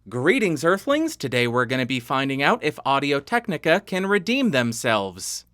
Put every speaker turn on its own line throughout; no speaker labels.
Greetings, Earthlings! Today we're going to be finding out if Audio-Technica can redeem themselves.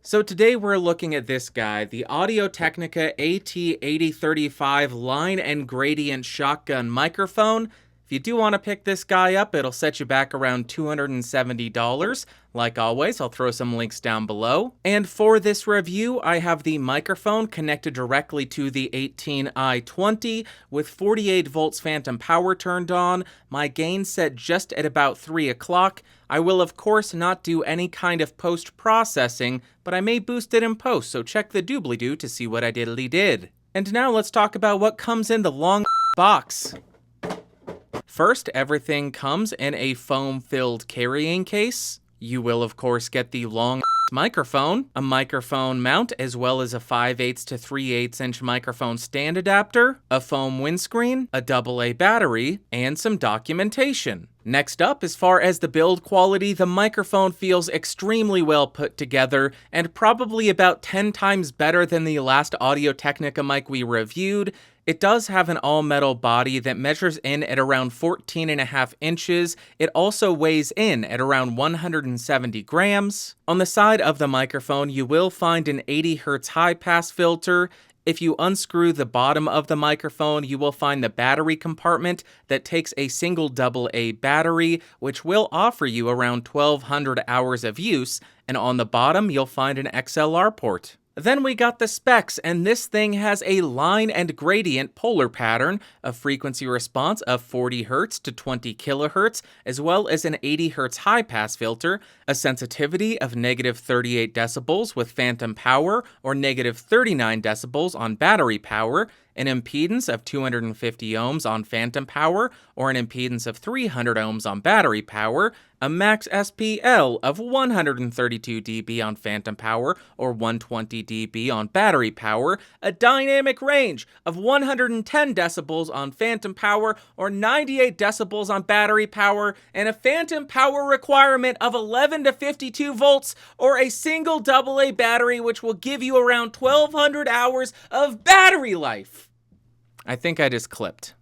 So today we're looking at this guy, the Audio-Technica AT8035 line and gradient shotgun microphone. If you do want to pick this guy up, it'll set you back around $270. Like always, I'll throw some links down below. And for this review, I have the microphone connected directly to the 18i20 with 48 volts phantom power turned on, my gain set just at about 3 o'clock. I will of course not do any kind of post-processing, but I may boost it in post, so check the doobly-doo to see what I diddly did. And now let's talk about what comes in the long box. First, everything comes in a foam-filled carrying case. You will, of course, get the long microphone, a microphone mount, as well as a 5/8 to 3/8 inch microphone stand adapter, a foam windscreen, a AA battery, and some documentation. Next up, as far as the build quality, the microphone feels extremely well put together and probably about 10 times better than the last Audio-Technica mic we reviewed. It does have an all-metal body that measures in at around 14.5 inches. It also weighs in at around 170 grams. On the side of the microphone, you will find an 80 Hz high-pass filter. If you unscrew the bottom of the microphone, you will find the battery compartment that takes a single AA battery, which will offer you around 1,200 hours of use, and on the bottom, you'll find an XLR port. Then we got the specs, and this thing has a line and gradient polar pattern, a frequency response of 40 Hz to 20 kHz, as well as an 80 Hz high-pass filter, a sensitivity of -38 decibels with phantom power or -39 decibels on battery power, an impedance of 250 ohms on phantom power or an impedance of 300 ohms on battery power, a max SPL of 132 dB on phantom power or 120 dB on battery power, a dynamic range of 110 decibels on phantom power or 98 decibels on battery power, and a phantom power requirement of 11 to 52 volts or a single AA battery, which will give you around 1,200 hours of battery life. I think I just clipped.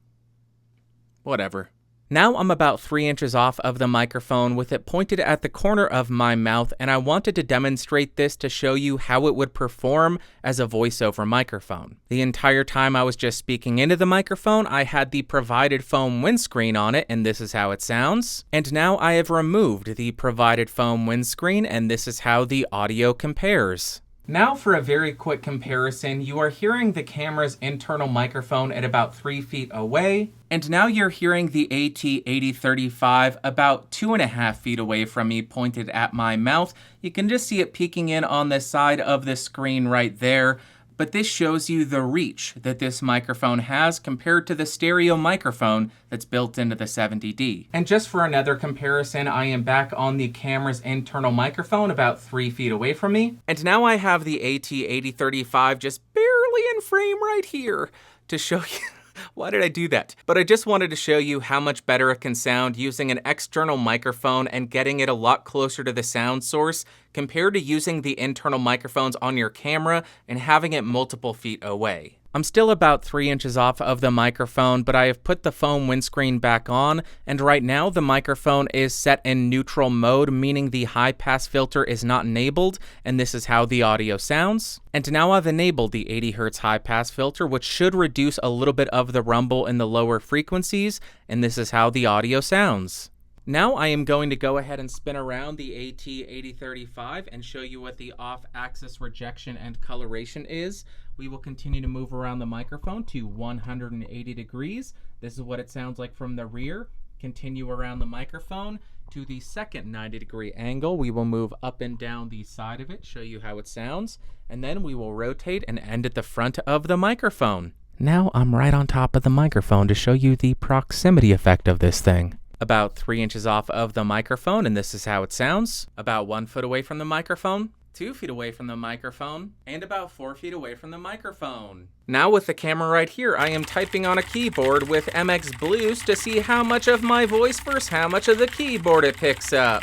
Whatever. Now I'm about 3 inches off of the microphone with it pointed at the corner of my mouth, and I wanted to demonstrate this to show you how it would perform as a voiceover microphone. The entire time I was just speaking into the microphone, I had the provided foam windscreen on it, and this is how it sounds. And now I have removed the provided foam windscreen, and this is how the audio compares. Now for a very quick comparison, you are hearing the camera's internal microphone at about 3 feet away, and now you're hearing the AT8035 about 2.5 feet away from me pointed at my mouth. You can just see it peeking in on the side of the screen right there. But this shows you the reach that this microphone has compared to the stereo microphone that's built into the 70D. And just for another comparison, I am back on the camera's internal microphone about 3 feet away from me. And now I have the AT8035 just barely in frame right here to show you. Why did I do that? But I just wanted to show you how much better it can sound using an external microphone and getting it a lot closer to the sound source compared to using the internal microphones on your camera and having it multiple feet away. I'm still about 3 inches off of the microphone, but I have put the foam windscreen back on, and right now the microphone is set in neutral mode, meaning the high-pass filter is not enabled, and this is how the audio sounds. And now I've enabled the 80 Hz high-pass filter, which should reduce a little bit of the rumble in the lower frequencies, and this is how the audio sounds. Now I am going to go ahead and spin around the AT8035 and show you what the off-axis rejection and coloration is. We will continue to move around the microphone to 180 degrees. This is what it sounds like from the rear. Continue around the microphone to the second 90-degree angle. We will move up and down the side of it, show you how it sounds, and then we will rotate and end at the front of the microphone. Now I'm right on top of the microphone to show you the proximity effect of this thing. About 3 inches off of the microphone, and this is how it sounds. About 1 foot away from the microphone, 2 feet away from the microphone, and about 4 feet away from the microphone. Now with the camera right here, I am typing on a keyboard with MX Blues to see how much of my voice versus how much of the keyboard it picks up.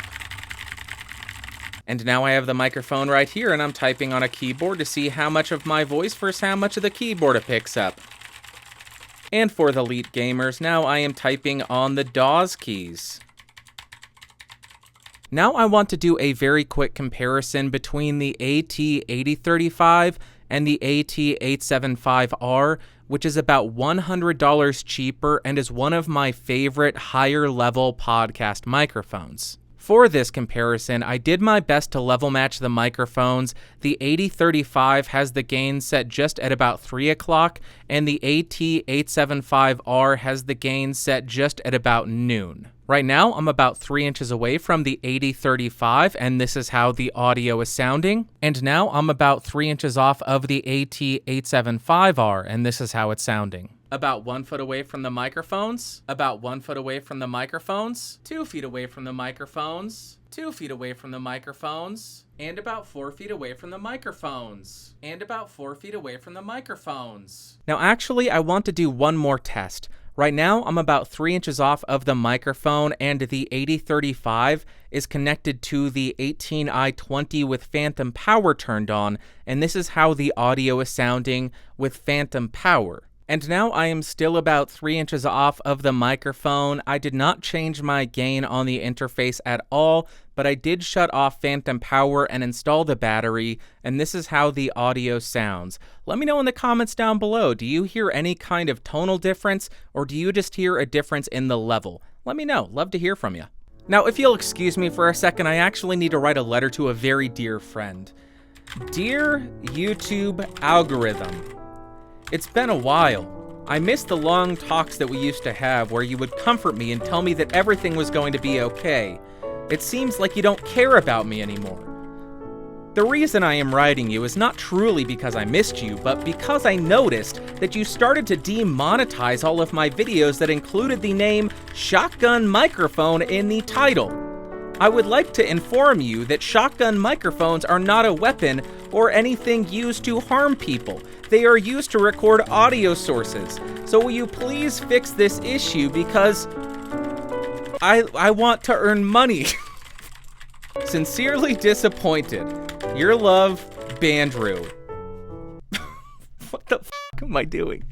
And now I have the microphone right here, and I'm typing on a keyboard to see how much of my voice versus how much of the keyboard it picks up. And for the elite gamers, now I am typing on the DAWs keys. Now I want to do a very quick comparison between the AT8035 and the AT875R, which is about $100 cheaper and is one of my favorite higher level podcast microphones. For this comparison, I did my best to level match the microphones. The AT35 has the gain set just at about 3 o'clock, and the AT875R has the gain set just at about noon. Right now, I'm about 3 inches away from the AT35, and this is how the audio is sounding. And now I'm about 3 inches off of the AT875R, and this is how it's sounding. About 1 foot away from the microphones, about 1 foot away from the microphones, 2 feet away from the microphones, 2 feet away from the microphones, and about 4 feet away from the microphones, and about 4 feet away from the microphones. Now actually, I want to do one more test. Right now, I'm about 3 inches off of the microphone, and the AT35 is connected to the 18i20 with phantom power turned on, and this is how the audio is sounding with phantom power. And now I am still about 3 inches off of the microphone. I did not change my gain on the interface at all, but I did shut off phantom power and install the battery, and this is how the audio sounds. Let me know in the comments down below, do you hear any kind of tonal difference, or do you just hear a difference in the level? Let me know, love to hear from you. Now, if you'll excuse me for a second, I actually need to write a letter to a very dear friend. Dear YouTube algorithm, it's been a while. I miss the long talks that we used to have where you would comfort me and tell me that everything was going to be okay. It seems like you don't care about me anymore. The reason I am writing you is not truly because I missed you, but because I noticed that you started to demonetize all of my videos that included the name Shotgun Microphone in the title. I would like to inform you that shotgun microphones are not a weapon or anything used to harm people. They are used to record audio sources. So will you please fix this issue, because I want to earn money. Sincerely disappointed. Your love, Bandrew. What the f am I doing?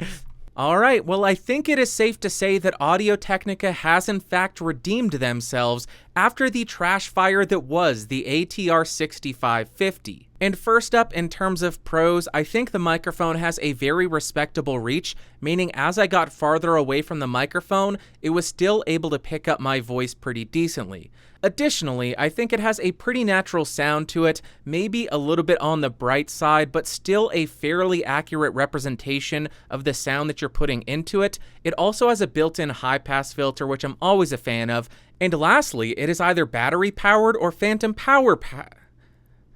Alright, well, I think it is safe to say that Audio-Technica has in fact redeemed themselves after the trash fire that was the ATR 6550. And first up, in terms of pros, I think the microphone has a very respectable reach, meaning as I got farther away from the microphone, it was still able to pick up my voice pretty decently. Additionally, I think it has a pretty natural sound to it, maybe a little bit on the bright side, but still a fairly accurate representation of the sound that you're putting into it. It also has a built-in high-pass filter, which I'm always a fan of. And lastly, it is either battery-powered or phantom power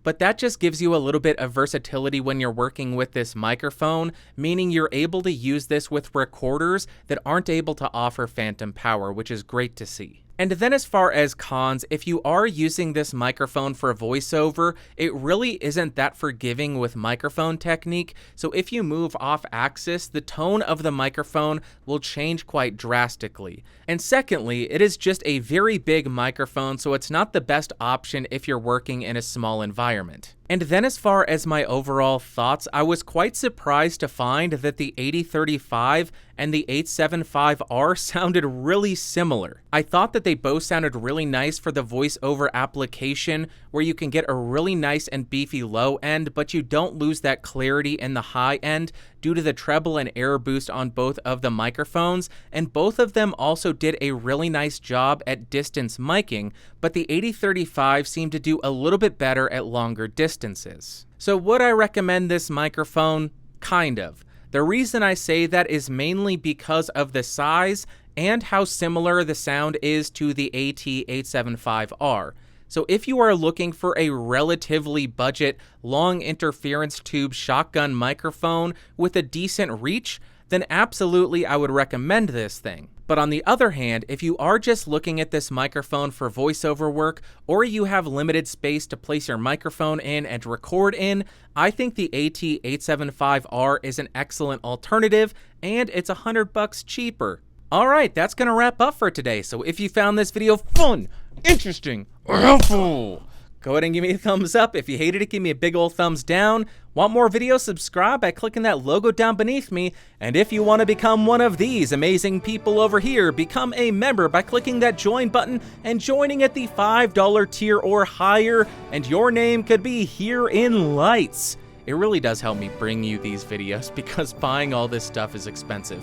but that just gives you a little bit of versatility when you're working with this microphone, meaning you're able to use this with recorders that aren't able to offer phantom power, which is great to see. And then as far as cons, if you are using this microphone for voiceover, it really isn't that forgiving with microphone technique, so if you move off axis, the tone of the microphone will change quite drastically. And secondly, it is just a very big microphone, so it's not the best option if you're working in a small environment. And then as far as my overall thoughts, I was quite surprised to find that the AT35 and the 875R sounded really similar. I thought that they both sounded really nice for the voiceover application, where you can get a really nice and beefy low end, but you don't lose that clarity in the high end due to the treble and air boost on both of the microphones, and both of them also did a really nice job at distance miking, but the AT35 seemed to do a little bit better at longer distances. So would I recommend this microphone? Kind of. The reason I say that is mainly because of the size and how similar the sound is to the AT875R. So if you are looking for a relatively budget, long interference tube shotgun microphone with a decent reach, then absolutely I would recommend this thing. But on the other hand, if you are just looking at this microphone for voiceover work, or you have limited space to place your microphone in and record in, I think the AT875R is an excellent alternative, and it's $100 cheaper. Alright, that's gonna wrap up for today, so if you found this video fun, interesting, or helpful, Go ahead and give me a thumbs up. If you hated it, give me a big old thumbs down. Want more videos? Subscribe by clicking that logo down beneath me. And if you want to become one of these amazing people over here, become a member by clicking that join button and joining at the $5 tier or higher, and your name could be here in lights. It really does help me bring you these videos because buying all this stuff is expensive.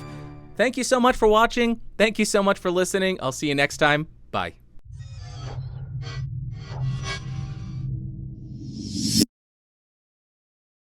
Thank you so much for watching. Thank you so much for listening. I'll see you next time. Bye.